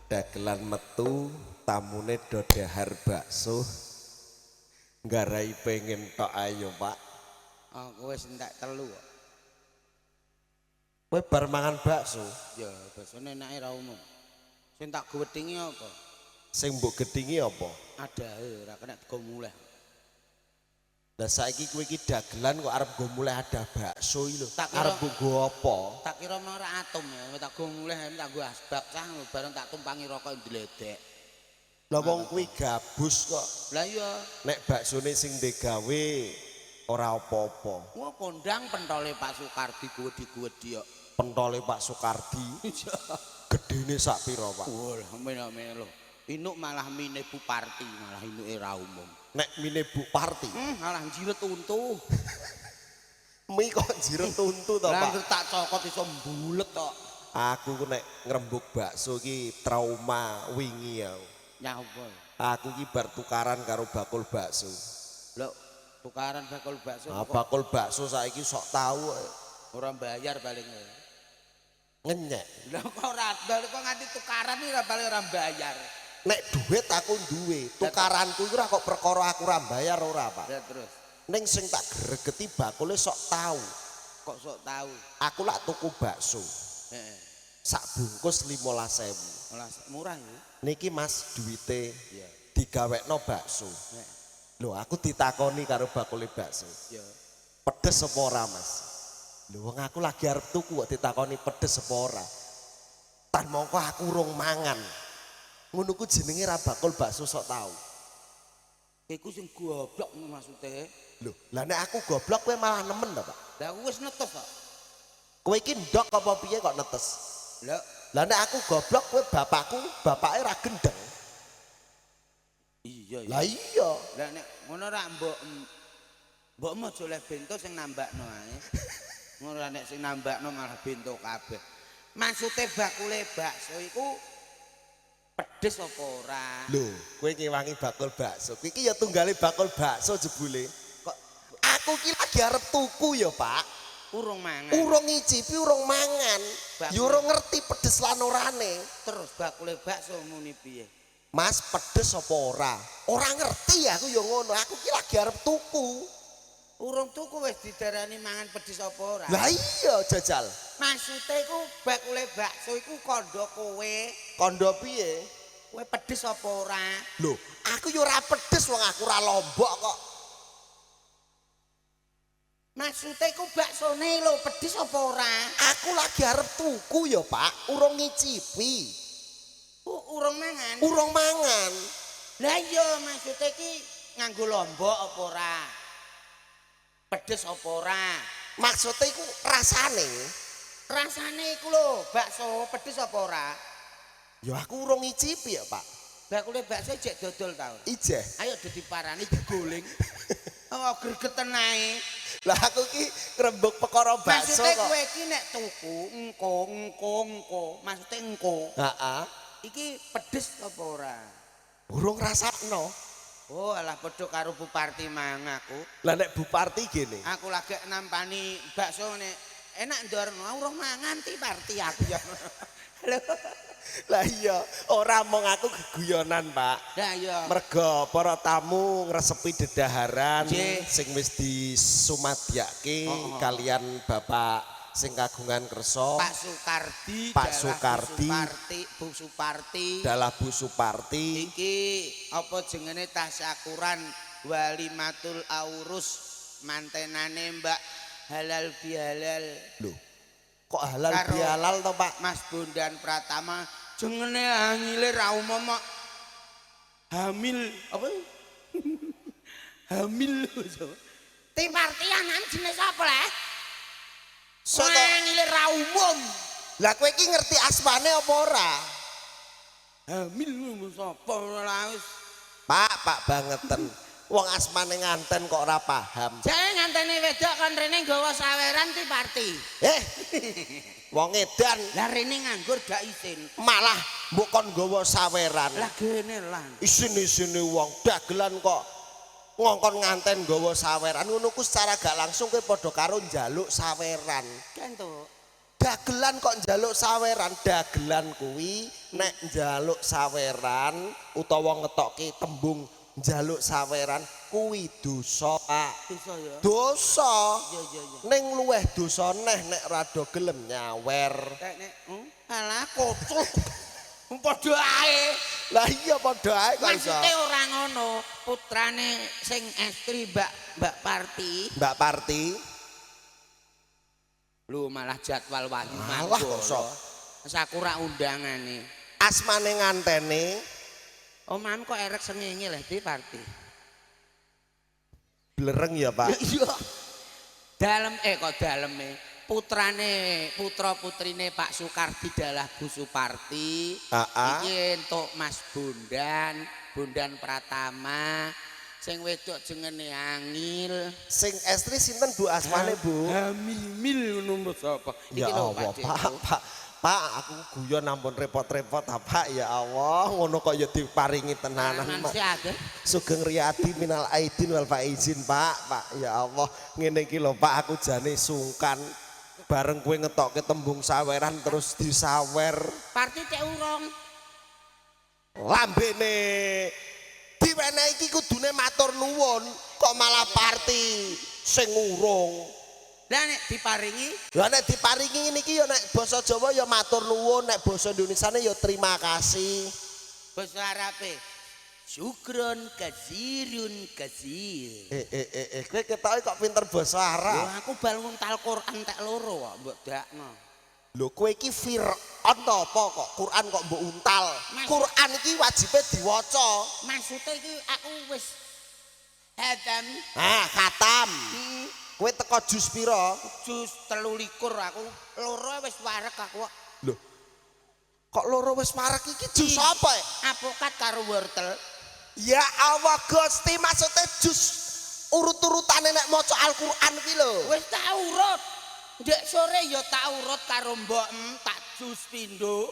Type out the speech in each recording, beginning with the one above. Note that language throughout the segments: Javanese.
dagelan metu tamune dodahar bakso nggarai pengen tok ayo Pak. Aku wis entek telu kok. Kowe bar mangan bakso? Ya, baksone enake ra umum. Sing tak gwedhingi apa? Sing mbok gedhingi apa? Adahe ora kena go muleh. Lah saiki kowe iki dagelan kok arep go muleh ada bakso iki lho. Tak arep go apa? Tak kira ora atom ya, tak go muleh tak go asbak cah bareng tak tumpangi rokok ndledek. Lah wong kuwi gabus kok. Lah iya. Nek baksone sing digawe ora apa-apa. Wah kondang pentole Pak Sukardi kuwedi-kuwedi kok. Pentole Pak Sukardi. Gedene sak pira, Pak? Wah, men lho. Inuk malah mine Buparti, malah inuke ra umum. Nek mine Buparti, malah jiret untu. Mi kok jiret untu to, Pak? Lah tak cokot iso mbulet kok. Aku nek ngrembug bakso iki trauma wingi ya. Nyapa? Aku iki bar tukaran karo bakul bakso. Lho, tukaran bakul bakso. Ah, bakul bakso saiki sok tau ora bayar paling. Ngenyek. Lah kok ora balik kok nganti tukaran iki paling ora bayar. Nek duit aku duwe, tukaranku iku ora kok perkara aku ora bayar ora, Pak. Ya terus. Ning sing tak gregeti bakule sok tau. Kok sok tau? Aku lak tuku bakso. Heeh. Sak bungkus 15.000. Murah ya. Niki Mas duwite Iya. digawekno bakso. Lho aku ditakoni karo bakule bakso. Iya. Pedes apa ora Mas? Lho wong aku lagi arep tuku kok ditakoni pedes apa ora. Tan mongko aku urung mangan. Ngono ku jenenge ra bakul bakso sok tau. Iku sing goblok maksude. Lho, lah nek aku goblok kowe malah nemen to, Pak? Lah aku wis netes kok. Kowe iki ndok apa piye kok netes? Lah nek aku goblok kowe bapake ra gendeng. Iya ya. Lah iya. Lah nek ngono ra mbokmu aja oleh bento sing nambakno ae. Ngono nek sing nambakno malah bento kabeh. Maksude bakule bakso iku pedes apa ora? Lho, kowe ngewangi bakul bakso. Kowe iki ya tunggale bakul bakso jebule. Kok aku iki lagi arep tuku ya, Pak. Urung mangan. Urung ngicipi, urung mangan. Ya urung ngerti pedes lan orane. Terus bakule bakso muni piye? Mas pedes apa ora? Ora ngerti aku ya ngono. Aku ki lagi arep tuku. Urung tuku wis didarani mangan pedes apa ora? Lah iya jajal. Maksude iku bakule bakso iku kandha kowe. Kondo piye? Kowe pedes apa ora? Lho, aku ya ora pedes wong aku ora lombok kok. Maksude iku baksone lho pedes apa ora? Aku lagi arep tuku ya, Pak. Urung ngicipi. Urung mangan. Urung mangan. Lah iya maksude iki nganggo lombok apa ora? Pedes apa ora? Maksudnya iku rasane. Rasane iku lho bakso pedes apa ora? Ya aku urung ngicipi ya, Pak. Bakule bakso jek dodol ta. Ijeh. Ayo diparani digoling. Oh gregeten ae. Lah aku ki ngrembug perkara bakso Maksude kok. kowe iki nek tuku engko. Maksude engko. Heeh. Iki pedes apa ora? Urung rasakno. Oh alah padha karo Bu Parti mang aku. Lah nek Bu Parti gini. Aku lagi nampani bakso nek enak ndorno urung mangan ti Parti aku ya. Lho. Lah iya, ora mong aku geguyonan, Pak. Lah iya. Merga para tamu ngresepi dedaharan Nggih. sing wis disumadyake Oh. kalian Bapak sing kagungan kersa Pak Sukardi, Pak dalah Sukardi. Bu Suparti. dalah Bu Suparti. Iki apa jenenge tasyakuran walimatul aurus mantenane Mbak Halal Bihalal. Lho, kok halal Karo bihalal to, Pak? Mas Bondan Pratama jenenge angile ra umum kok. Hamil apa? Hamil. Tim Parti anak jenenge sapa le? Soto. Angile ra umum. Lah kowe iki ngerti asmane apa ora? Hamil sapa ora wis. Pak bangeten. Wong asmane nganten kok ora paham. Jare nganteni wedok kon rene nggawa saweran ti Parti. Wong edan Lah rene nganggur gak isin. malah mbok kon nggawa saweran. Lah gene lan. Isin-isine wong dagelan kok ngongkon nganten nggawa saweran ngono ku secara gak langsung kowe padha karo njaluk saweran. Kentuk. Dagelan kok njaluk saweran, dagelan kuwi nek njaluk saweran utawa ngetokke tembung njaluk saweran kuwi dosa, Pak. Bisa ya. Dosa. Iya. Ning luweh dosa neh nek rada gelem nyawer. Nek alah kocok. Padha ae. Lah iya padha ae kok iso. Maksude ora ngono. Putrane sing estri Mbak Parti. Mbak Parti. Lu malah jadwal wangi Malah manggono. kok Sakura undangane. Asmane ngantene Omam kok erek sengenge leh di Parti. blereng ya, Pak. Iya. Kok daleme putra putrine Pak Sukardi dalah Bu Suparti. Heeh. Iki entuk Mas Bondan Pratama. Sing wedok jengene Angil. Sing estri sinten Bu asmane, Bu? Hamil ngono sapa? Ya Allah, Pak, aku guyon ampun repot-repot Pak, ya Allah, ngono kok ya diparingi tenanan, Pak. Sugeng riyadi minal aidin wal faizin, Pak, ya Allah, ngene iki lho, Pak, aku jane sungkan bareng kowe ngetokke tembung saweran terus disawer. Parti cek urung. Lambene diwenehi iki kudune matur nuwun, kok malah Parti sing urung. Lah nek diparingi, Lah nek diparingi ngene iki ya nek basa Jawa ya matur nuwun, nek basa Indonesiane ya terima kasih. basa Arabe syukron kasirun kasir. Kowe ketoke kok pinter basa Arab. Lho aku bal nguntal Quran tek loro kok mbok dakno. Lho kowe iki Fir'aun to apa kok Quran kok mbok untal. Quran iki wajibe diwaca. Maksude iki aku wis hatam Khatam. Kowe teko jus pira? jus 23 aku loro wis warek aku kok. Lho. Kok loro wis marek iki jus apa? Apokat karo wortel. Ya Allah Gusti, maksudnya jus urut-urutane nek maca Al-Qur'an iki lho. Wis tak urut. Ndek sore ya tak urut karo mbokm tak jus pindho.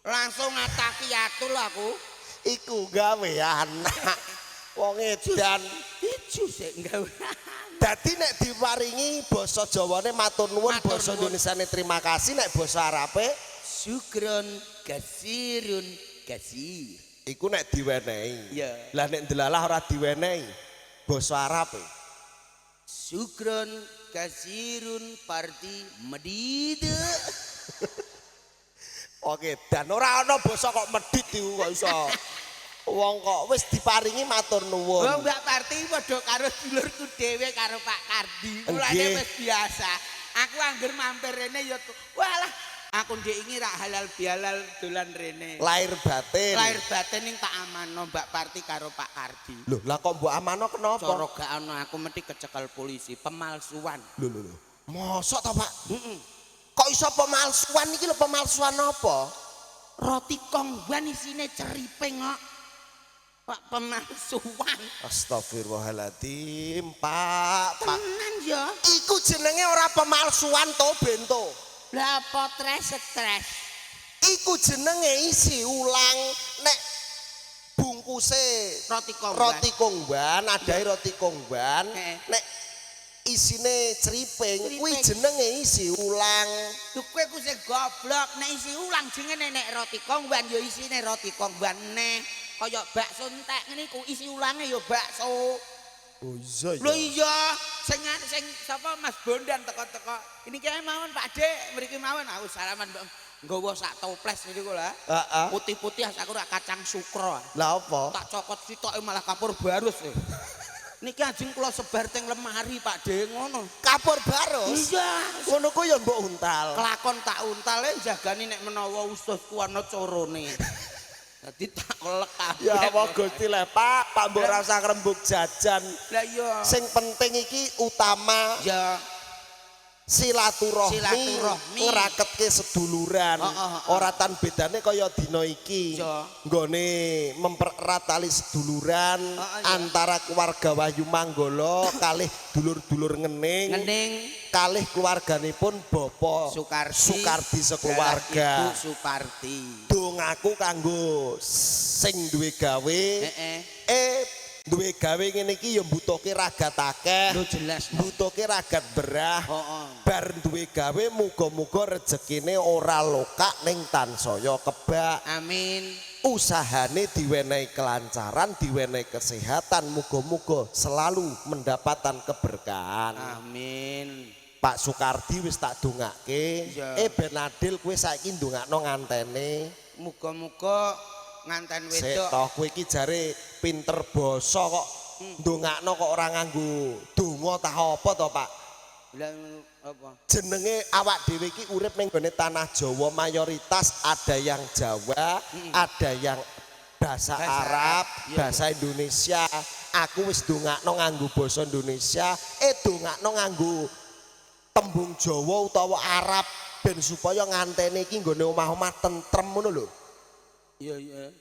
Langsung ngatakiatul aku. Iku gawe anak. Wong edan. Jus sik gawe. Dadi nek diparingi basa Jawane matur nuwun, basa Indonesiane terima kasih, nek basa Arabe Syukron kasirun kasir. Iku nek diwenehi. Iya. Lah nek delalah ora diwenehi. Basa Arab. Sukron kasirun parti medid. Oke, dan ora ana basa kok medhit iku kok iso. Wong kok wis diparingi matur nuwun. Oh, Mbak Parti padha karo dulurku dhewe karo Pak Kardi. Mulane wis biasa. Aku angger mampir rene ya walah aku ndek iki rak halal bihalal dolan rene. Lahir batin. Lahir batin ning tak amanno Mbak Parti karo Pak Kardi. Lho, lah kok mbok amano kenapa? Cara gak ana aku mesti kecekel polisi, pemalsuan. Lho. Mosok to, Pak? Kok iso pemalsuan iki lho, pemalsuan apa? Roti kongban isine ceriping kok. Pak pemalsuan. Astagfirullahaladzim, Pak. Tenan ya. Iku jenenge ora pemalsuan to, Bento. Lah apa stres? Iku jenenge isi ulang nek bungkuse roti kongban, adae roti kongban. Nek isine ceriping kuwi jenenge isi ulang. Lho kowe ku sing goblok, nek isi ulang jenenge nek roti kongban ya isine roti kongban neh. Kaya bakso entek ngene iku isi ulange ya bakso. Oh iya ya. Lho iya, sing sapa Mas Bondan teko-teko. Ini kae mawon Pak Dik, mriki mawon aku salaman nggawa sak toples niku lho. Heeh. Putih-putih aku rak kacang sukro. Lah apa? Tak cokot sitoke malah kapur barus. Niki ajeng kula sebar teng lemari Pak Dik ngono. Kapur barus. Iya. Ngono ku ya mbok untal. Kelakon tak untale jagani nek menawa ustusku ana corone. Dadi tak kelek kabeh. Ya Allah Gusti le Pak mbok ora usah ngrembug jajan. Lah iya. Sing penting iki utama Ya silaturahmi ngraketke seduluran. Ora tan bedane kaya dina iki. Nggone mempererat tali seduluran antara keluarga Wahyu Manggala kalih dulur-dulur ngening. Kalih keluarganipun Bapak Sukardi sekeluarga. Ibu Suparti. Dongaku kanggo sing duwe gawe. Duwe gawe ngene iki ya mbutuhke ragat akeh. Lho jelas. Mbutuhke ragat berah. Bar duwe gawe muga-muga rezekine ora lokak ning tansaya kebak. Amin. Usahane diwenehi kelancaran, diwenehi kesehatan, muga-muga selalu mendapatkan keberkahan. Amin. Pak Sukardi wis tak dongake. Ben Adil kowe saiki ndongakno ngantene. Muga-muga nganten wedok. Toh kowe iki jare pinter basa kok ndongakno kok ora nganggo donga tah apa to, Pak? Lah apa? Jenenge awak dhewe iki urip ning gone tanah Jawa mayoritas ada yang Jawa, ada yang bahasa Arab, bahasa Indonesia. Aku wis ndongakno nganggo basa Indonesia, ndongakno nganggo tembung Jawa utawa Arab ben supaya ngantene iki nggone omah-omah tentrem ngono lho. Iya.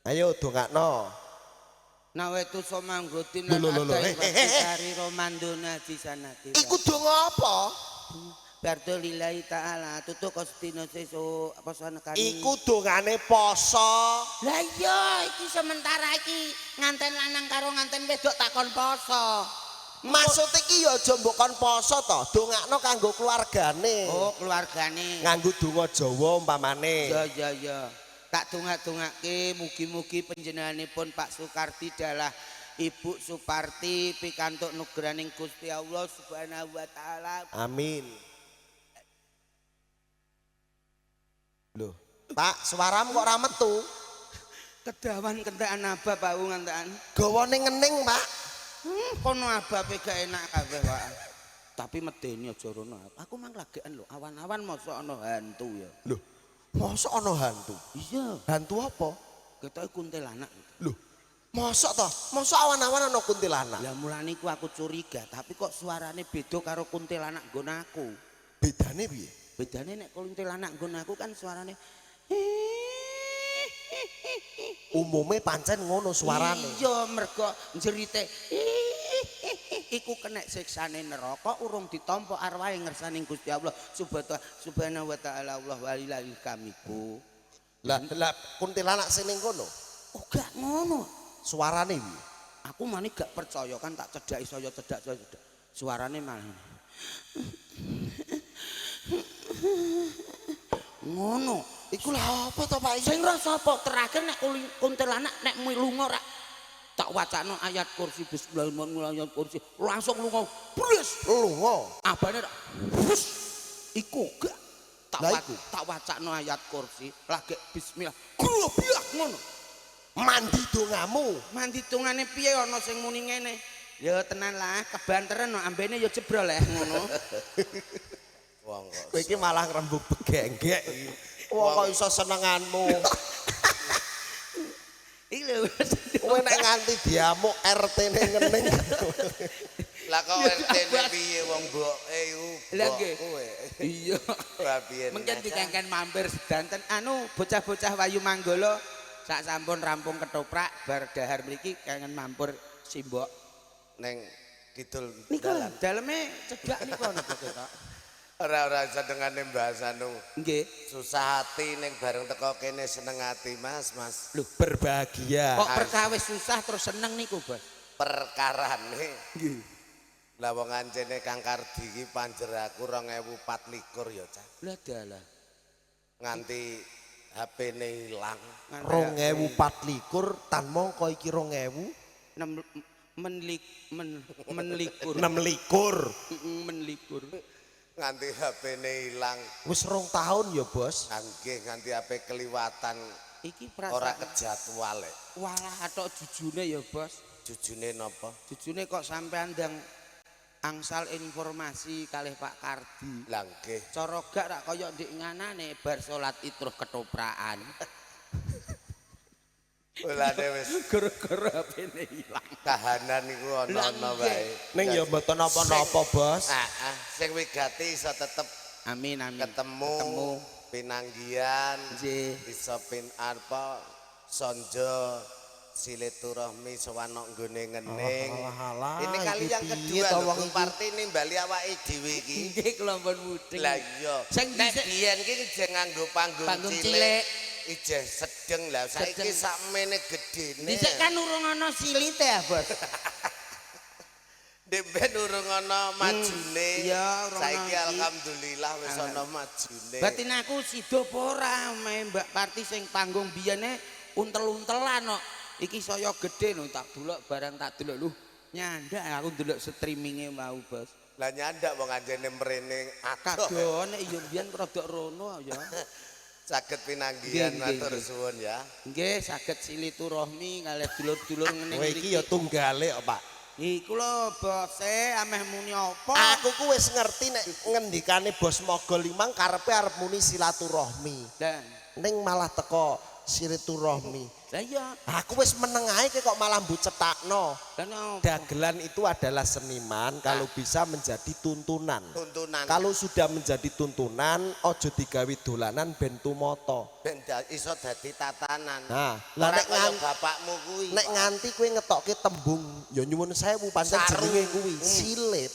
Ayo dongakno. Nawetu somanggotin lan adai romandona di sanati. Iku donga apa? Bardo lillahi ta'ala tutuk kostino seso apa sanekani. Iku dongane poso. Lah iya iki sementara iki nganten lanang karo nganten wedok takon poso. Maksud iki ya aja mbok kon poso to, dongakno kanggo keluargane. Oh, keluargane. Nganggo donga Jawa umpamane. Ya. Tak dongak-dongake mugi-mugi panjenenganipun Pak Sukardi dalah Ibu Suparti pikantuk nugraning Gusti Allah Subhanahu wa taala. Amin. Loh, Pak, suaramu kok ora metu? Kedawan kentekan abah Pak ngantekan. Gawane ngening, Pak. Kono abah gak enak kabeh, Pak. Tapi medeni aja rono. Aku mang lagekan lho, awan-awan mosok ana hantu ya. Loh, mosok ana hantu? Iya. Hantu apa? Ketoke kuntilanak. Loh, mosok toh? Mosok awan-awan ana kuntilanak? Lah mulane iku aku curiga, tapi kok suarane beda karo kuntilanak nggon aku. Bedane piye? Bedane nek kuntilanak nggon aku kan suarane umume pancen ngono suarane. Iya, mergo jerite iku kena siksane neraka urung ditampa arwahe ngersaning Gusti Allah Subhanahu wa taala Allah walilal kamiku. Lah kuntilanak sing ning kono. Oh, gak ngono. Suarane piye? Aku mani gak percaya kan tak cedhaki saya cedak. Suarane malah ngono. Iku lha apa to Pak? Sing rasa apa terakhir nek kuntilanak nek lunga rak tak wacana ayat kursi bismillahirrahmanirrahim ayat kursi langsung lunga bres Lunga. abane rak bres iku gak Lah iku tak wacana ayat kursi lagi bismillah globiak ngono mandi dongamu. mandi tungane piye ana sing muni ngene ya tenan lah kebanteren no ambene ya jebrol ya ngono Wong kok kowe iki malah ngrembug begenggek iki. Wong kok iso senenganmu. iki lho Kowe nek nganti diamuk RT-ne ngening. Lah kok RT-ne piye wong mboke iku? Lah nggih. Kowe. iya Lah piye? mungkin dikengken mampir sedanten anu bocah-bocah Wayu Manggala sak sampun rampung ketoprak bar dahar mriki kangen mampir simbok Neng kidul niku dalan. daleme cedhak niku napa ketok Ora senengane bahasa nu. nggih Susah hati ning bareng teko kene seneng hati Mas. lho Berbahagia. kok perkawis susah terus seneng niku Bos Perkarane. nggih Lah wong ancene Kang Kardi iki panjer aku 2024 ya, Cak. lah dalah Nganti HP-ne ilang. 2024 tan mongko iki 2000 menlikur 26. menlikur Nganti HP-ne ilang. Wis 2 tahun ya, Bos. Nggih nganti HP keliwatan iki ora perasaan kejadwal. walah atok jujune ya Bos Jujune napa? jujune kok sampean ndang angsal informasi kalih Pak Kardi Lah nggih. cara gak rak kaya ndik nganane bar salat idruh ketoprakan Ulane wis gara-gara HP-ne ilang kahanan iku ana-ana wae. Ning ya mboten napa-napa, Bos. Heeh, sing wigati iso tetep amin amin ketemu pinanggian nggih bisa apa sonjo silaturahmi sowan nang nggone ngening. Alah, Ini kali yang piye kedua to lho wong Bu iki? Parti nimbali awake dhewe iki. nggih kelompok mudeng Lah iya. Sing Nek dhisik- biyen ki ijeh nganggo panggung Panggung cilik. cilik. Ijeh sedeng lah saiki Sedeng. sakmene gedene. dhisik kan urung ana silite ya Bos Demben urung ana majune. iya, urung Saiki ana iki. alhamdulillah wis ana majune. batin aku sida apa ora me Mbak Parti sing panggung biyene untel-untelan kok iki saya gedhe no tak delok barang tak delok lho nyandak aku delok streaminge mau Bos Lah nyandak wong anjene mrene adoh. kadone iya mbiyen rada rono ya Saged pinanggihan Nggih, matur nggih. suwun ya. nggih saged silaturahmi kalih dulur-dulur ngene Kowe iki ya tunggale kok, Pak. iku lho bose ameh muni apa Aku ku wis ngerti nek ngendikane Bos Mogol Limang karepe arep muni silaturahmi. dan Ning malah teko silaturahmi. lah iya Aku wis meneng ae kok malah mbok cetakno. dan apa Dagelan itu adalah seniman kalau bisa menjadi tuntunan. Tuntunan Kalau sudah menjadi tuntunan, ojo digawe dolanan ben tumoto. ben iso dadi tatanan. Nah, lah Ora nek kaya ngan- bapakmu kuwi. nek nganti kowe ngetokke tembung, ya nyuwun sewu pancen Saru. jenenge kuwi silit.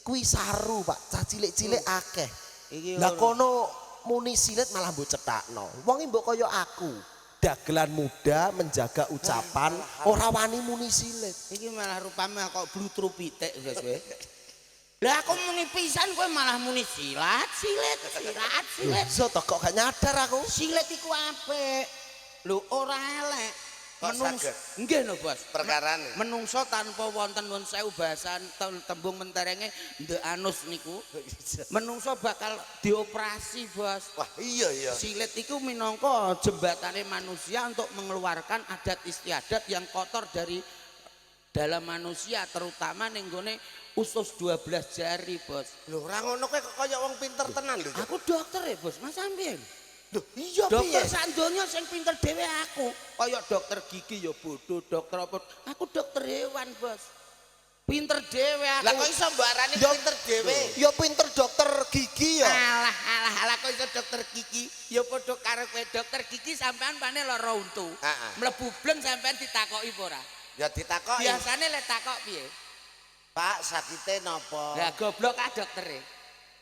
Kuwi saru, Pak. Cah cilik-cilik akeh. iki Lah kono muni silit malah mbok cetakno. Wong mbok kaya aku. Dagelan muda menjaga ucapan, ora wani muni silit. iki malah rupane kok blutru pitik guys kowe. Lah aku muni pisan kowe malah muni silat, silit. Iso to kok gak nyadar aku. Silit iku apik. Lho ora elek. Kok saged? Nggih lho Bos. Perkarane. Menungso tanpa wonten nuwun sewu bahasan tembung menterenge ndek anus niku. Menungso bakal dioperasi Bos. Wah, iya ya. Silit itu minangka jembatane manusia untuk mengeluarkan adat istiadat yang kotor dari dalam manusia terutama ning gone usus 12 jari Bos. Lho ora ngono kowe kok kaya wong pinter tenan lho. Aku dokter ya Bos, Mas sampean. Lho iya Dokter piye? sak donya sing pinter dhewe aku. Kaya dokter gigi ya bodoh, dokter apa. Aku dokter hewan Bos. Pinter dhewe aku. Lah kok iso mbok arani Ya- pinter dhewe? Ya pinter dokter gigi ya. Alah kok iso dokter gigi ya padha karo kowe dokter gigi sampean pane lara untu. Heeh. Mlebu bleng sampean ditakoki apa ora? Ya ditakoki. Biasane lek takok piye? Pak sakite napa? Lah goblok ah doktere.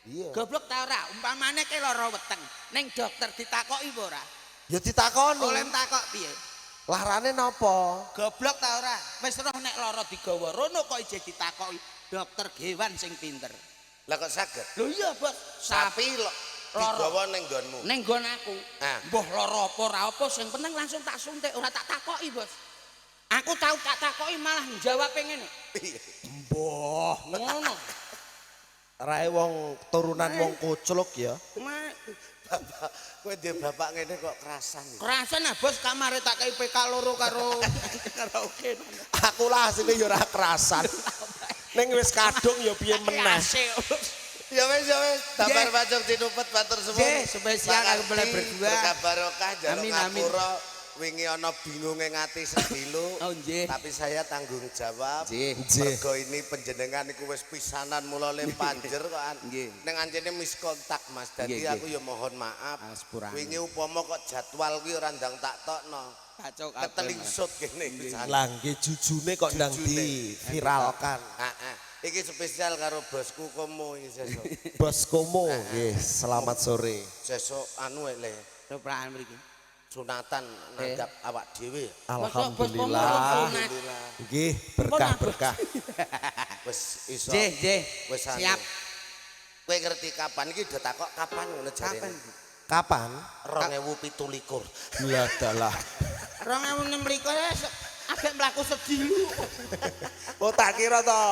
Iya. Goblok ta ora? Umpamane ke lara weteng, ning dokter ditakoki apa ora? Ya ditakoni. Oleh takok piye? Larane napa? Goblok ta ora? Wis roh nek lara digawa rono kok ije ditakoki dokter hewan sing pinter. Lah kok saged? Lho iya, Bos. Sapi lho. digawa ning nggonmu. Ning nggon aku. Ah. Mbah lara apa ora apa sing penting langsung tak suntik, ora tak takoki, Bos. Aku tahu tak takoki malah njawab ngene. Mbah, ngono. Rae wong turunan wong kucluk ya. Bapak, kowe dia bapak ngene kok kerasan. Kerasan ah, Bos, kamare tak kei PK loro karo karaoke. Aku lah asline ya ora kerasan. Ning wis kadung ya piye meneh. Ya wis, dabar pacung tinupet matur suwun. Nggih, spesial aku boleh berdua. Berkah barokah jaluk Amin, amin. ngapura. Wingi ana bingunge ngati sedilu. Oh nggih. Tapi saya tanggung jawab. Nggih. Mergo ini panjenengan iku wis pisanan mula le panjer kok. Nggih. Ning anjene miskontak Mas. Dadi Nggih, aku ya mohon maaf. Sepurane. Wingi upama kok jadwal kuwi ora ndang tak tokno. Kacau Ketelingsut kene pisan. Lah nggih jujune kok ndang diviralkan. Heeh. Iki spesial karo bosku Komo iki sesuk. Bos Komo nggih, selamat sore. Sesuk anu le Ropraan mriki. sunatan nanggap awak dhewe. Alhamdulillah. Nggih, berkah-berkah. Wis iso. Nggih. Wis anu. Siap. Kowe ngerti kapan iki udah takok kapan ngono jarene. Kapan? 2017. Lah dalah. 2016 agak mlaku sedilu. Oh tak kira to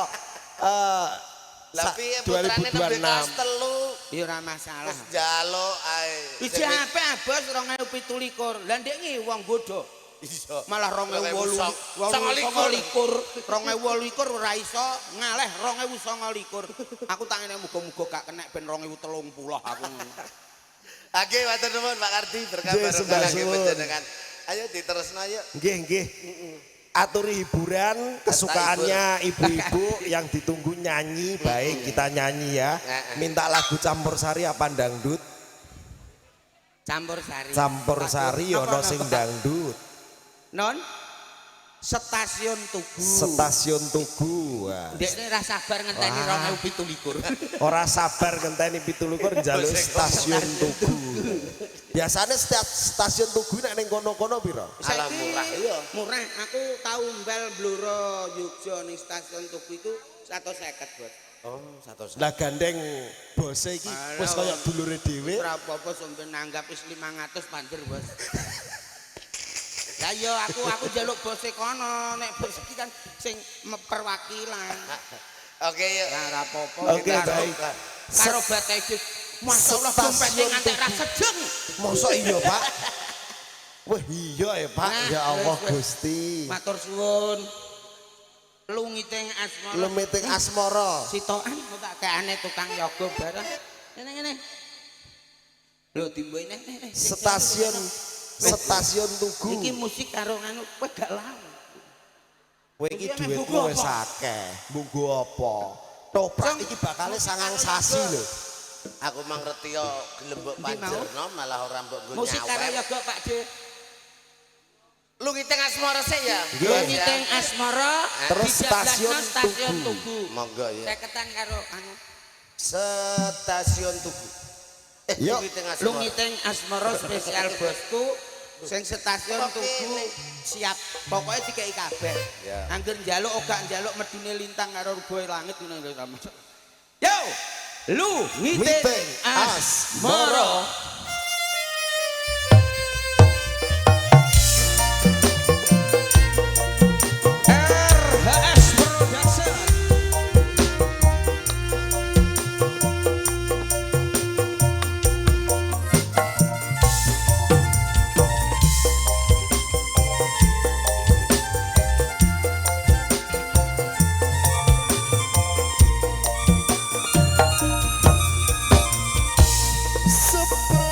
Lah piye putrane nembe kelas 3 Ya ora masalah. wis njaluk ae. Iji apik Bos 2017. Lah ndek ngi wong bodho. Iso. Malah 2008 ora iso ngaleh 2029. Aku tak ngene muga-muga gak kena ben 2030 aku. Oke, matur nuwun Pak Kardi berkah Nggih, barokah sembah nggih suwun. panjenengan. Ayo diterusno yuk. Nggih. Aturi hiburan kesukaannya ibu-ibu yang ditunggu nyanyi, baik kita nyanyi ya. Minta lagu campur sari apa dangdut? Campur sari. Campur sari ono sing dangdut. Non Stasiun Tugu. Stasiun Tugu. Wah. Ndekne ra sabar ngenteni 2017. Ora sabar ngenteni 17 njaluk stasiun Tugu. Biasanya setiap stasiun Tugu nek ning kono-kono piro? Alah murah iya. Murah. Aku tahu mbel Bluro Yogya ning Stasiun Tugu iku 150, Bos. Oh, 100. Lah gandeng bose iki wis kaya dulure dhewe. Ora apa-apa sampe nanggap wis 500 panjer, Bos. Lah yo aku njaluk bose kono, nek bos iki kan sing perwakilan. Oke yuk. Ora apa-apa. Oke, baik. Karo bateke masyaallah dompete ngantek ra sedeng. Mosok iya, Pak? Wah, iya ya, Pak. Nah, Ya Allah wes. Gusti. Matur suwun. Lungiting asmara. Lumiting asmara. Sitokan kok tak kaane tukang yoga bareng. Ngene. Lho timbo ini. Stasiun Tugu. Iki musik karo anu kowe gak lawan. Kowe iki Iki ame duitmu buku wis apa? akeh. Munggo apa? Toprak iki bakale 9 sasi lho. Aku mang ngerti yo gelem mbok Ndi mau? panjerno malah ora mbok nggo Musik karo nyawet. yoga Pak De. Lu ngiteng asmara sik ya. Nggih. Lungiting asmara. Terus dijablasno Stasiun Tugu. Monggo ya. Seketan karo anu Stasiun Tugu. Yuk. Lungiting asmara. Lungiting asmara spesial bosku sing stasiun Tugu siap pokoknya dikei kabeh Ya. angger njaluk gak njaluk medune lintang karo rubuhe langit ngono lho sama yo Lungiting Lungiting asmara. RHS Production. Sepro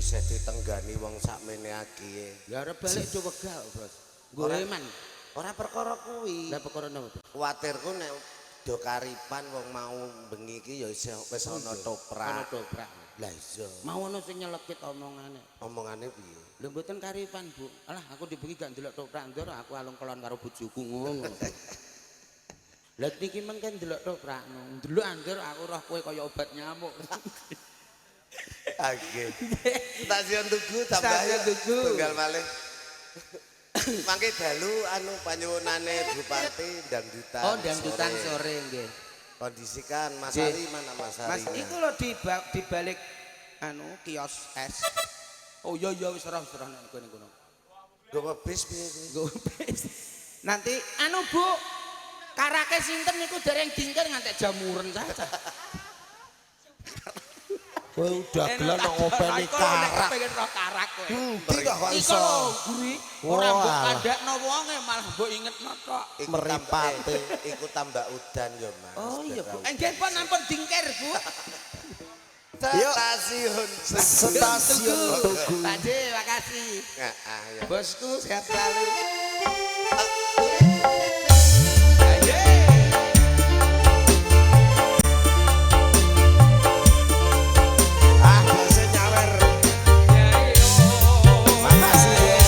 isih ditenggani wong sakmene agihe. Ya arep balik do wegah, Bos. Golek man. Ora perkara kuwi. Lah perkara napa, Bos? Kuwatirku nek do karipan wong mau bengi iki ya isih wis ana Ana toprak. toprak. Lah iya. Mau ono sing nyelekit omongane. Omongane piye? Lho mboten karipan, Bu. Alah aku dibengi gak ndelok toprak ndur aku alung-kelon karo bojoku ngono. Lah niki men kan ndelok toprak ndelok andur aku roh kowe kaya obat nyamuk. Oke. Stasiun Tugu tambah. Stasiun Tugu. Tunggal malih. Mangke dalu anu panyuwunane Bupati dangdutan. Oh, dangdutan sore nggih. Kondisikan Mas Ari mana Mas Ari? Mas itu lho di balik anu kios es. Oh iya iya wis roh nek kono. Gowo bis piye? Nggo bis. Nanti anu Bu, karake sinten niku dereng dingker ngantek jamuren saja. Kowe udah gelan nang ngopeni karak. Pengen roh karak kowe. Tidak kok Iku iso. lho guri ora Wah, mbok alah. kandakno wonge malah mbok ingetno tok. Meripate. Iku tambah udan ya Mas. Oh iya Bu. Nggih pun ampun dingker Bu. Stasiun Stasiun Tugu. Pakde makasih. ya. Bosku sehat selalu. Ah, bisa nyawer. Makasih ya.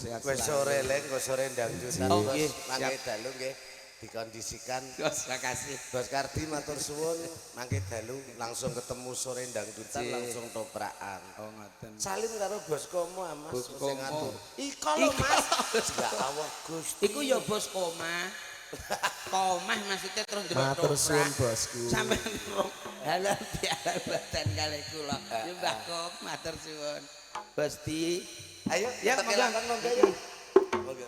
sehat Wis sore leng, kok sore ndang jutan. Oh, Bos, nggih, mangke dalu nggih dikondisikan. Bos, makasih. Bos Kardi matur suwun, mangke dalu langsung ketemu sore ndang jutan langsung toprakan. Oh, ngoten. Salim karo Bos Komo, Mas. Bos sing Komo. ngatur. Iko lho, Mas. Ya Allah, Gusti. Iku ya bos koma. Komah maksudnya terus ndelok Matur suwun bosku. Sampai halal bihalal badan kali kula. Ya Mbah Kom, matur suwun. Bos Di. Ayo, Ya, kita monggo. kelangan monggo ya. Monggo.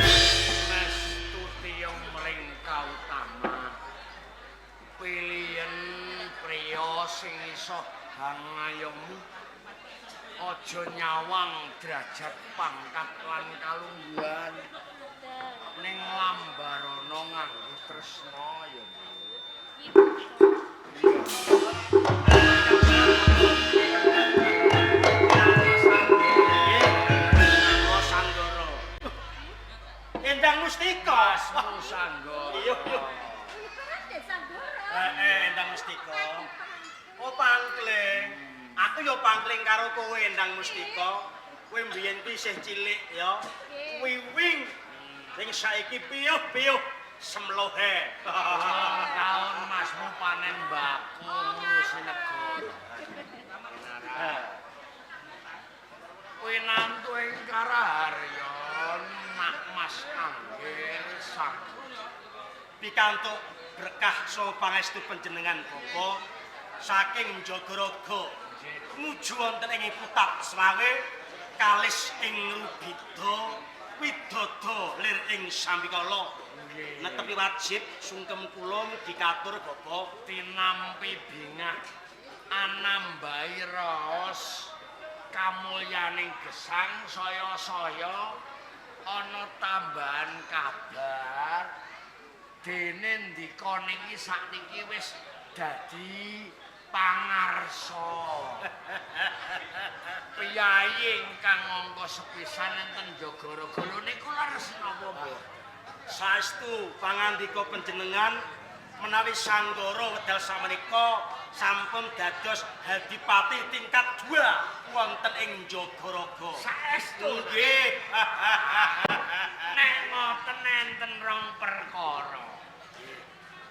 Mestu tiyang mring kautama pilihan priya sing iso hangayem aja nyawang derajat pangkat lan kalungguhan ning lambarana nganggo tresna ya Endang Mustika. Sanggara. Iya. Endang Mustika. Oh pangkling. Aku yo pangkling karo kowe Endang Mustika. Kowe mbiyen ki isih cilik ya. Wiwing. Sing saiki piyuh-piyuh semlohe. Taun masmu panen mbako ngurusi negara. Winantu ing Karaharyan mak mas anggir sang Pikantuk berkah saha pangestu panjenengan Bapa saking Jagaraga nuju wonten ing Putat Slawe kalis ing Rubida Widada lir ing Sambikala netepi wajib sungkem kula dikatur Bapa tinampi bingah anambahi raos kamulyaning gesang saya-saya ana tambahan kabar dene ndika niki sakniki wis dadi pangarsa piyai ingkang angka sepisan enten Jagaraga lho niku leres napa Bu saestu pangandika panjenengan menawi Sanggara wedal samenika sampun dados Hadipati tingkat 2 wonten ing Jagaraga. saestu Nggih. nek ngoten enten rong perkara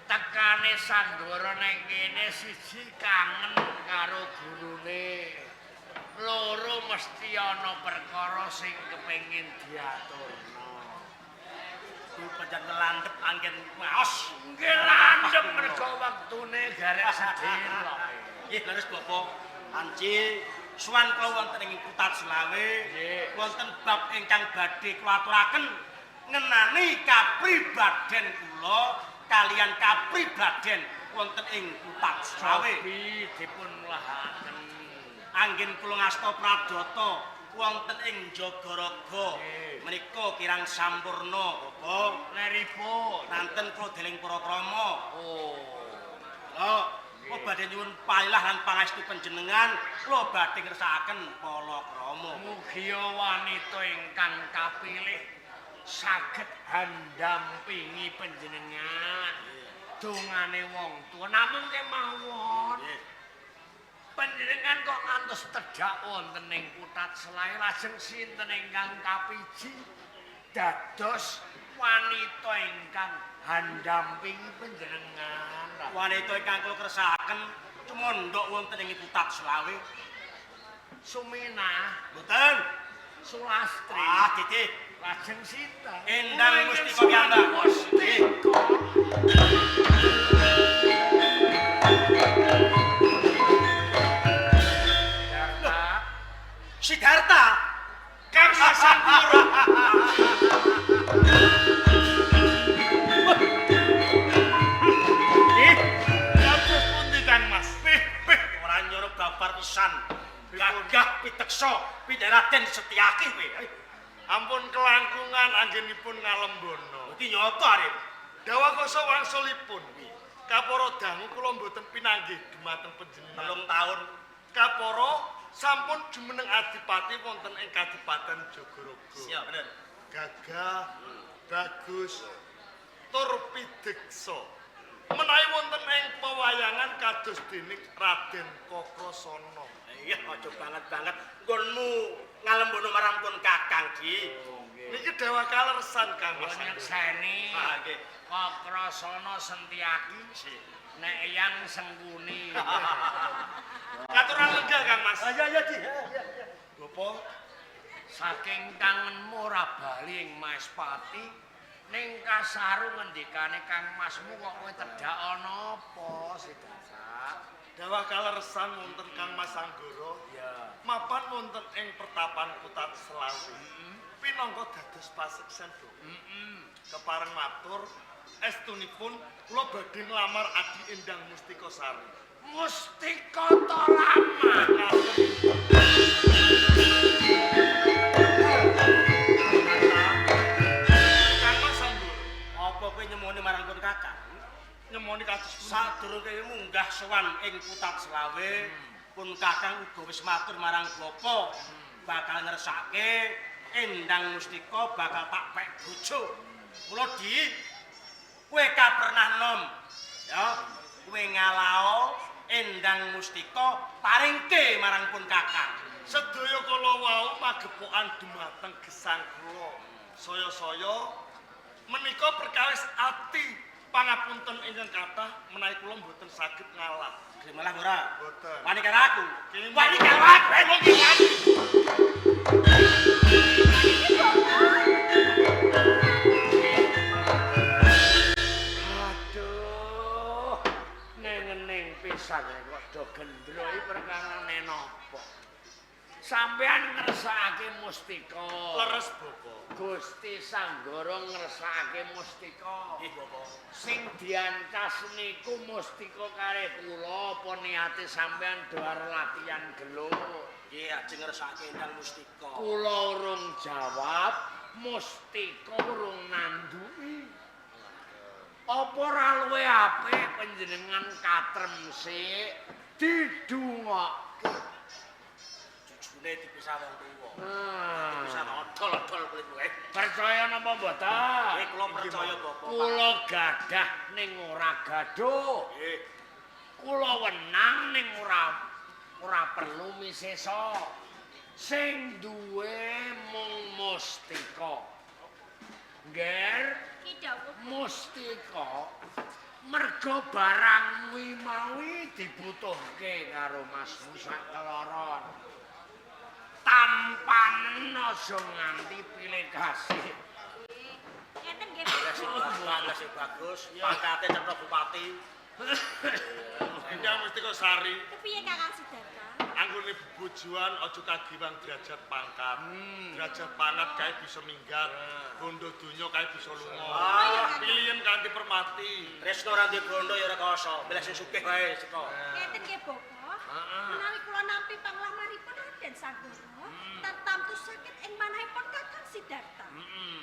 tekane Sanggara ning kene siji kangen karo gurune loro mesti ana perkara sing kepengin diaturna Ku panjenengan landhep anggen maos. nggih landhep mergo wektune garek sedhela Nggih, leres Bapak. Anci suwan kula wonten ing Putat Slawe Nggih. wonten bab ingkang badhe kula aturaken ngenani kapribaden kula kalian kapribaden wonten ing Putat Slawe. Sawi dipun lahaken Anggen kula ngasta pradata wonten ing Jagaraga. Nggih. Menika kirang sampurna, Bapak. leripun Nanten kula deling para krama. oh Kula badhe nyuwun pailah lan pangestu panjenengan, kula badhe ngersakaken palakrama. mugia wanita ingkang kapilih saged handampingi panjenengan dongane wong tuwa namung kemawon panjenengan kok ngantos tedhak wonten ing Putat Slawe lajeng sinten ingkang kapiji dados wanita ingkang handampingi panjenengan Wanita ingkang kula kersakaken tumondok wonten ing Putat Slawe. Suminah Mboten. Sulastri Titih. lajeng sinten Endang Mustika piyambak. Mustika Darta Siddhartha. Kang Sanggara Ih, kados pundi Kang pisan. Gagah piteksa Raden Setyaki kowe. Ampun kelangkungan anggenipun ngalembono. Iki nyapa arep? Dawa koso wangsulipun. Kapara dangu kula mboten pinanggih dumateng panjenengan. 3 taun. Kapara sampun jumeneng adipati wonten ing Kadipaten Jogorogo. Iya bener. Gagah, bagus, tur pideksa. Menawi wonten ing pewayangan kados dening Raden Kakrasana. Iya aja banget-banget nggonmu ngalembono marang pun Kakang Ki. Niki dewa kalersan Kang Mas. Nyekseni Ah nggih. Kakrasana Setyaki nek yang Sengkuni. Katuran lenggah Kang Mas. Iya Di. Bapak Saking kangenmu ora bali ing Maespati ning Kasaru ngendikane Kang Masmu kok kowe tedhak ana apa Sidasak? Dawah kalersan wonten Kang Mas Anggara. Ya. Mapan wonten ing pertapan Putat Selawi. Pinangka dados paseksen, Bu. Kepareng matur estunipun kula badhe nglamar Adi Endang Mustika Sari. Mustika Lama. Kang Mas Anggara, Apa kowe nyemoni marang pun Kakang? nyemoni kados pundi? Sadurunge munggah sowan ing Putat Selawe, pun Kakang uga wis matur marang Bapa bakal ngersake Endang Mustika bakal tak pek bojo. Mula Di, kowe pernah nom ya, kowe ngalao Endang Mustika paringke marang pun Kakang. Sedaya kala wau magepokan dumateng gesang kula. Saya-saya menika perkawis ati pangapunten ingkang kathah menawi kula mboten saged ngalah. Malah ora. Mboten. Wani karo aku. Kene Wani karo aku. Aduh, nengening pisan kok do gendro iki perkarane napa? Sampeyan ngersakake mustika. Leres Bapak. Gusti Sanggara ngersakake mustika. Nggih, Bapak. Sing diancas niku mustika kare kula apa niate sampeyan do arep latihan gelo? Nggih, ajeng ngersake Endang Mustika. Kula urung jawab, mustika urung nanduki. Apa ora luwe apik panjenengan katrem sik didungokke? Jujune dipisah wong tuwa. Ah. Bisa odol-odol kulit kowe. Percaya napa mboten? Nggih, kula percaya Bapak. Kula gadah ning ora gaduh. Nggih. Kula wenang ning ora perlu misesa. Sing duwe mung mustika. Ngger mustika merga barang mawi dibutuhke karo masmu sak keloron. Tampanen aja nganti pilih kasih. Ngeten nggih. Sing bagus, pangkate cetha bupati. Endang Mustika Sari Kepiye Kakang Sidarta? anggone bebojoan aja kagiwang derajat pangkat. Derajat pangkat kae bisa minggat, bondo donya kae bisa lunga. Pilihan kanthi permati. Tresno ora ndek bondo ya ora kasa, milih sing sugih wae cetha. Ngeten nggih Bapak. Menawi kula nampi panglamaripun Raden Sanggara, tartamtu sakit ing manahipun Kakang Sidarta.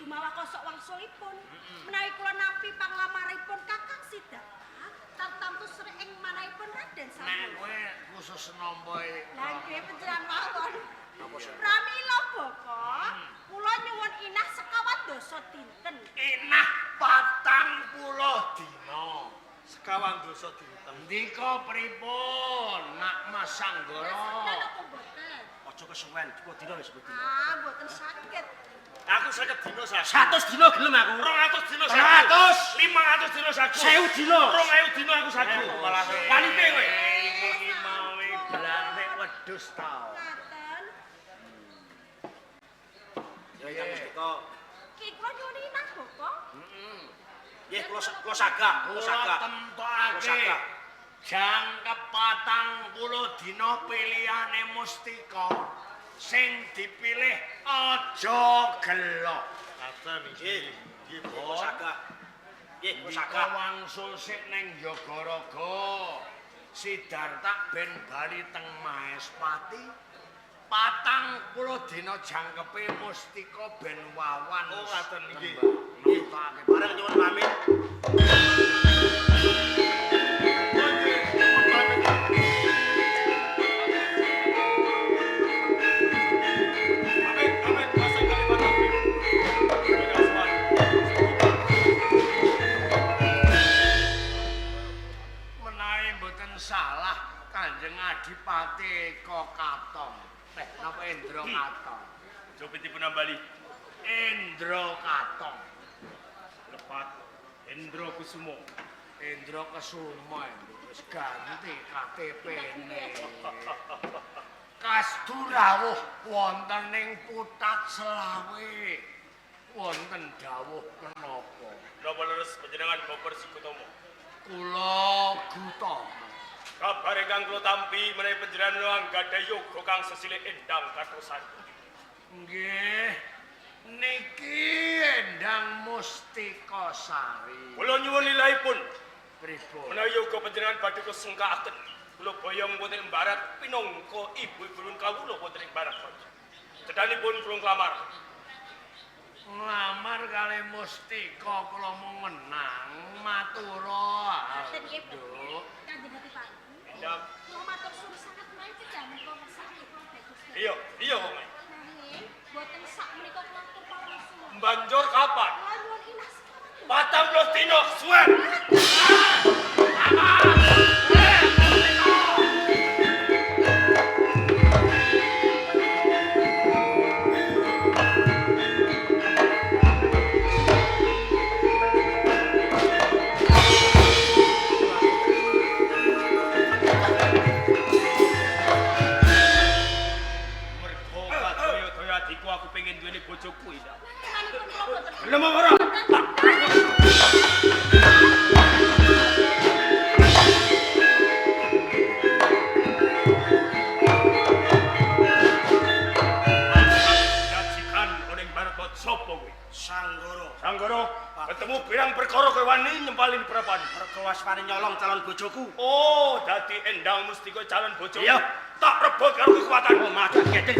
Dumawa kosok wangsulipun. Menawi kula nampi panglamaripun Kakang Sidarta, tartamtu sri ing manahipun Raden Nek Sanggara. kowe khusus nampa Lah nggih panjenengan mawon. Pramila Bapak, kula nyuwun inah sekawan dasa dinten. inah 40 dina. Sekawan dosa dinten. Ndika pripun Nak Mas Sanggara? Napa mboten? Aja kesuwen, 10 dina wis 10 dina. Ah, mboten saged. Aku 50 dina sak. 100 dina gelem aku. 200 dina sak. 200. 500 dina sak. 1000 dina. 2000 dina aku sak. Malah Wani kowe. Iki mau blane wedhus ta. Ngaten. Ya Endang Mustika. Ki kula nyuwun inah Bapak. Nggih, kula sagah, kula Kula sagah. temtokake jang kepatang 10 dina pilihane mustika. Sing dipilih aja gelo. Ngaten Nggih, nggih. kula sagah. Nggih, kula Ndika sagah. wangsul sik ning Jogorogo. Sidarta ben bali teng Maespati. 40 dina jangkepe Mustika ben wawan. Oh, ngaten nggih. Nggih, Bareng nyuwun pamit. Menawi mboten salah Kanjeng Adipati Kokatong. Napa Endra Katong? Jopitipun nambali. Endra Katong. Lepat Endra Kusumo. Endra Kesuma wis ganti KTP-ne. Kasturawuh wonten ing Putat Selawe. Wonten dawuh menapa? Napa leres panjenengan Bapak Sikutomo? Kula Gutama. Kabar ingkang kula tampi menawi panjenengan gadhah yoga kang sesilih endang katosan. Nggih. Niki Endang Mustika Sari. Kula nyuwun lilahipun Pripun? menawi yoga panjenengan badhe kesengkaaken kula boyong wonten ing barat pinangka ibu-ibun kawula wonten ing barat. Cedhanipun kula nglamar. Nglamar kalih Mustika kula mung menang matura. Ten nggih, Nduk. Kanjeng Adipati. Ya, Kula matur suwun sanget menawi kejamen kula ngersakake kula dados. iya kok. Nanging boten sak menika kula atur pangasuhan. Banjur kapan? Kula nyuwun inas. 40 dina suwe. Mergo kaya adikku aku pengen duweni bojoku iki. Manipun kula boten. Gelem apa ora? Yajikan oning barat kok sapa kuwi? Sanggara. Sanggara, ketemu pirang perkara kowe wani nyempalin prapan. Mergo waswane nyolong calon bojoku. Oh, dadi Endang Mustika calon bojoku. Iya. Tak rebut karo kekuatan. Oh, madah gedhe.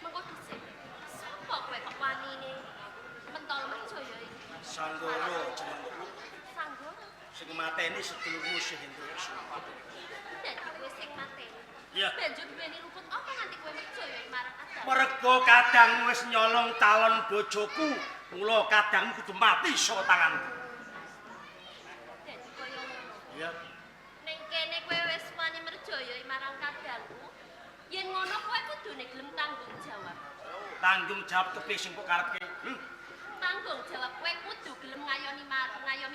Mengko dhisik. Sapa kowe kok wanine mentol Merjaya iki? Sanggara jenengku. Sanggara. Sing mateni sedulurmu sing Hendra Kusuma. Dadi kowe sing mateni. Iya. Banjur duweni luput apa nganti kowe Merjaya marang kadang? Mergo kadang wis nyolong calon bojoku, mula kadang kudu mati saka tanganku. Dadi kaya ngono. Iya. Ning kene kowe wis wani Merjaya marang kadangku. Yen ngono kowe kudune gelem tanggung jawab. Tanggung jawab kepiye sing kok karepke? Tanggung jawab kowe kudu gelem ngayomi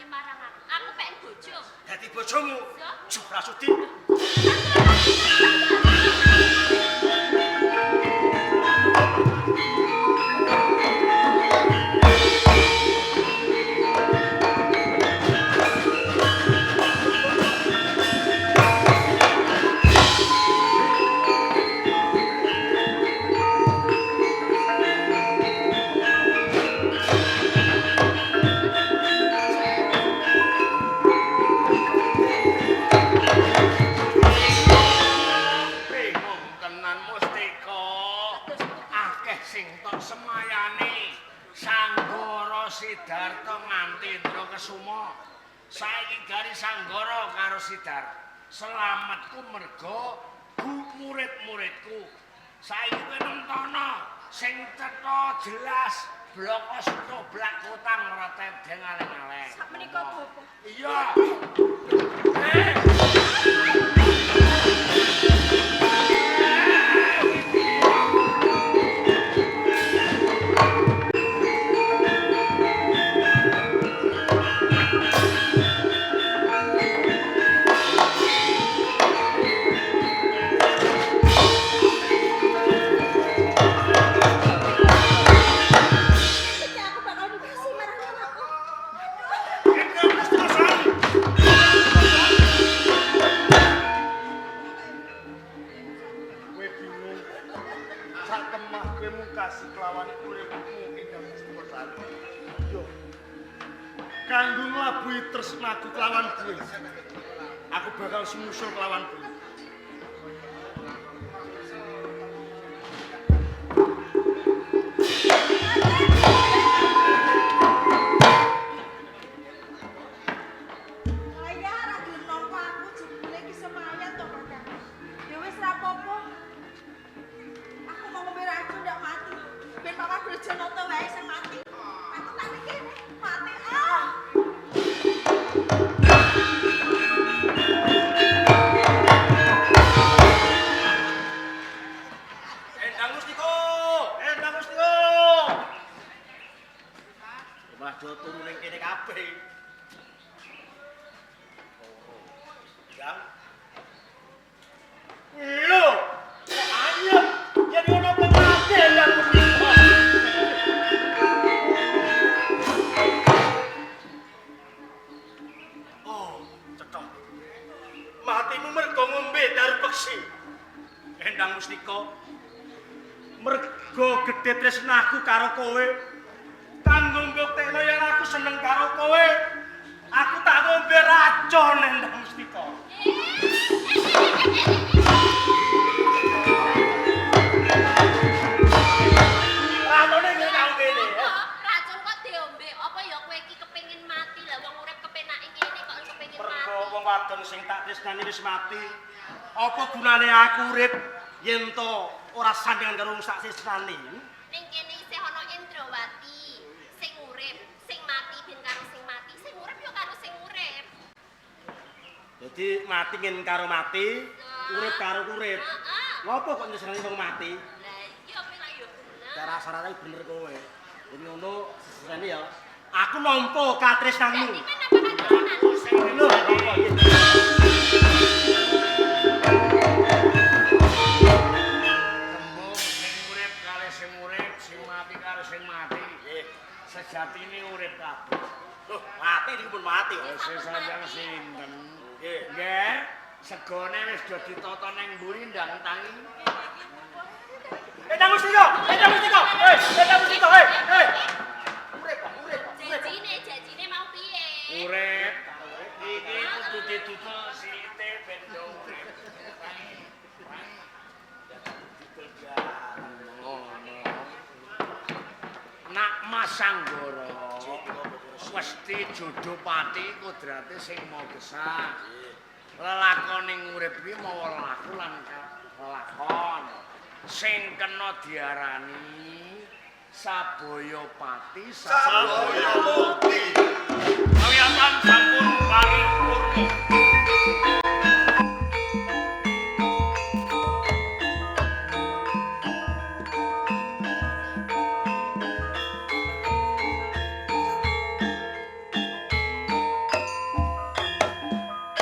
marang aku. Aku pengen bojo. Dadi bojomu Iya. Suprasudi. Bingung tenan Mustika. Akeh sing tok semayane. Sanggara Sidarta nganti Indra Kesuma. Saiki gari Sanggara karo Sidarta. Selametku mergo murid-muridku. Saiki kowe nemtono sing cetha jelas blokos toblak kutang ora tedeng aleng-aleng. Sak menika Bapak. Iya. Iki aku bakal dikasih marang anakku. Endang Mustika Sari. sak kemah kowe mungkasi kelawan uripmu ingkang Gusti Sari. Yo. Kanggo nglabuhi tresnaku kelawan kowe. Aku bakal sumusul kelawan kowe. Waduh turu ning kene kabeh. Yang. Lho, ayo yen ono pemati lan mesti. Oh, cetha. Matimu mergo ngombe daru peksi. Endang Mustika. Mergo gedhe tresnaku karo kowe. Kanggo mbuktekno yen aku seneng karo kowe, aku tak ngombe racun Endang Mustika. Racune ngene karo kene. Racun kok diombe? Apa ya kowe iki kepengin mati? Lah wong urip kepenake ngene kok kepengin mati. Mergo wong wadon sing tak tresnani wis mati. Apa gunane aku urip yen to ora sandingan karo wong sak tresnani? Ning kene isih ana Indrawati. Sing urip, sing mati ben karo sing mati, sing urip yo karo sing urip. Jadi mati ngin karo mati, urip karo urip. Ngopo kok nyesenani wong mati? Lah iya pila yo bener. Cara rasa-rasa bener kowe. Jadi ngono sesane ya. Aku nampa katresnanmu. Jadi men apa katresnanmu? Sing ngono nampa iki. Tembung sing urip kali sing urip, sing mati kali sing mati. Sejatine urip kabeh. Loh, mati iki pun mati. Wis sanjang sinten. Nggih, segone wis do ditata ning mburi ndang tangi. Endang Mustika, Endang Mustika. Endang Mustika, Urip, urip. Janjine mau piye? Urip. Iki kudu ditutul silite ben do urip. Nak Mas Anggara mesti Jodopati kudrate sing mau gesah. Lelakoning urip iki mawa laku lan lakon. Sing kena diarani Sabaya Pati Sabaya Mukti. Kawiyatan sampun paripurna.